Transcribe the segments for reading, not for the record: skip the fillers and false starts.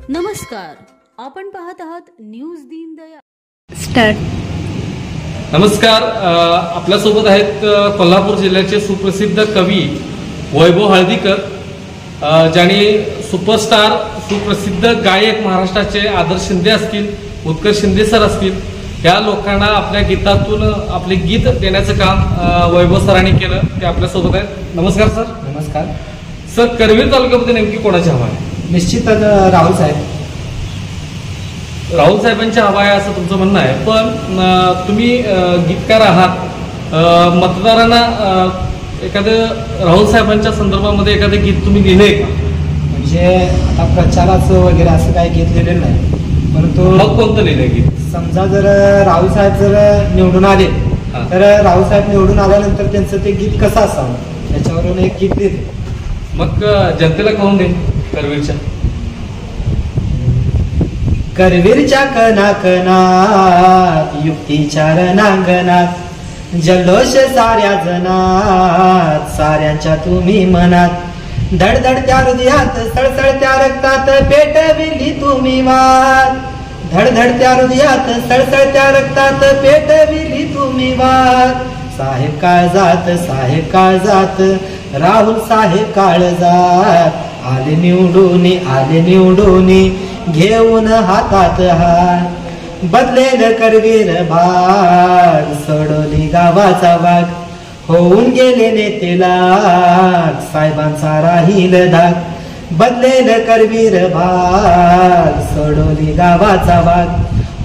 नमस्कार, आपण पाहत आहात न्यूज दीनदयाळ स्टार्ट. नमस्कार. आपल्यासोबत आहेत कोल्हापूर जिल्ह्याचे सुप्रसिद्ध कवी वैभव हळदीकर, ज्यांनी सुपरस्टार सुप्रसिद्ध गायक महाराष्ट्राचे आदर्श शिंदे असतील, उत्कर्ष शिंदे सर असतील, या लोकांना आपल्या गीतातून आपले गीत देण्याचं काम वैभव सरांनी केलं. ते आपल्यासोबत आहेत. नमस्कार सर. नमस्कार सर, करवीर तालुक्यामध्ये नेमकी कोणाची हवा आहे? निश्चितच राहुल साहेब. राहुल साहेबांची हवा आहे असं तुमचं म्हणणं आहे, पण तुम्ही गीतकार आहात, मतदारांना एखादं राहुल साहेबांच्या संदर्भामध्ये एखादं गीत तुम्ही लिहिलंय का? म्हणजे आता प्रचाराचं वगैरे असं काही गीत लिहिलेलं नाही, परंतु मग कोणतं लिहिलंय गीत? समजा जर राहुल साहेब जर निवडून आले तर राहुल साहेब निवडून आल्यानंतर त्यांचं ते गीत कसं असावं त्याच्यावरून एक गीत लिहिते. मग जनतेला कळून दे. करवीरच्या करवीरच्या कणाकणात युक्तीच्या रणांगणात जल्लोष साऱ्या जनात साऱ्यांच्या तुम्ही मनात धडधडत्या हृदयात सळसळत्या रक्तात पेटविली तुम्ही वाद. धडधडत्या हृदयात सळसळत्या रक्तात पेटविली तुम्ही वाद. साहेब काळजात राहुल साहेब काळजात आले निवडून घेऊन हातात हात. बदलेल करवीर भाग सोडवली गावाचा वाघ. होऊन गेले नेते लाग साहेबांचा राहील धाक. बदलेल करवीर भाग सोडवली गावाचा वाघ.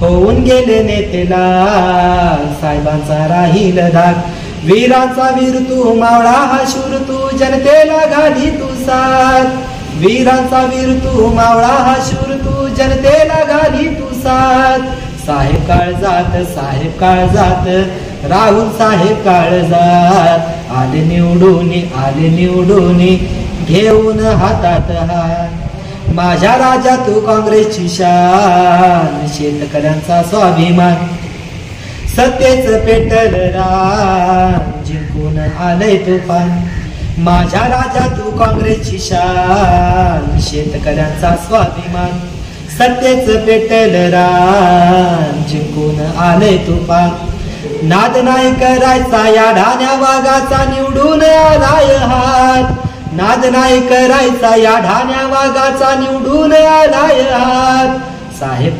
होऊन गेले नेते लाग साहेबांचा राहील धाक. वीरांचा वीर तू मावळा हा शूर तू जनतेला घाली तू साथ. वीरांचा वीर तू मावळा हा शूर तू जनतेला घाली तू साथ. साहेब काळजात राहुल साहेब काळजात आले निवडून घेऊन हातात हात. माझ्या राजा तू काँग्रेसची शान शेतकऱ्यांचा स्वाभिमान. सत्तेच पेटल रान जिंकून आलंय तुफान. माझ्या राजा तू काँग्रेसची शान शेतकऱ्यांचा स्वाभिमान. सत्तेच पेटल रान जिंकून आलंय तुफान. नाद नाही करायचा या ढाण्या वाघाचा निवडून आलाय हात. नाद नाही करायचा या ढाण्या वाघाचा निवडून आलाय हात. साहेब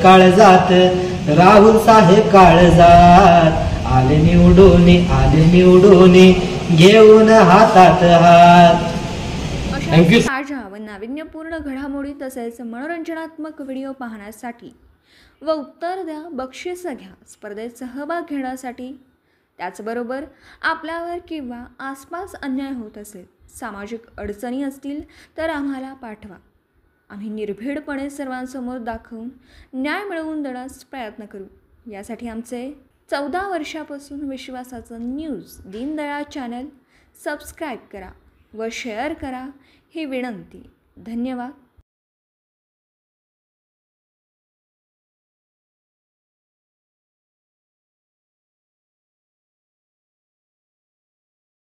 काळजात राहुल साहेब काळजात आले निवडून घेऊन हातात हात. अशा ताज्या व नाविन्यपूर्ण घडामोडी तसेच मनोरंजनात्मक व्हिडिओ पाहण्यासाठी व उत्तर द्या, बक्षीस घ्या, स्पर्धेत सहभाग घेण्यासाठी, त्याचबरोबर आपल्यावर किंवा आसपास अन्याय होत असेल, सामाजिक अडचणी असतील तर आम्हाला पाठवा. आम्ही निर्भीडपणे सर्वांसमोर दाखवून न्याय मिळवून देण्यास प्रयत्न करू. यासाठी आमचे 14 वर्षापासून विश्वासाचं न्यूज दीनदयाळ चॅनल सबस्क्राईब करा व शेअर करा ही विनंती. धन्यवाद.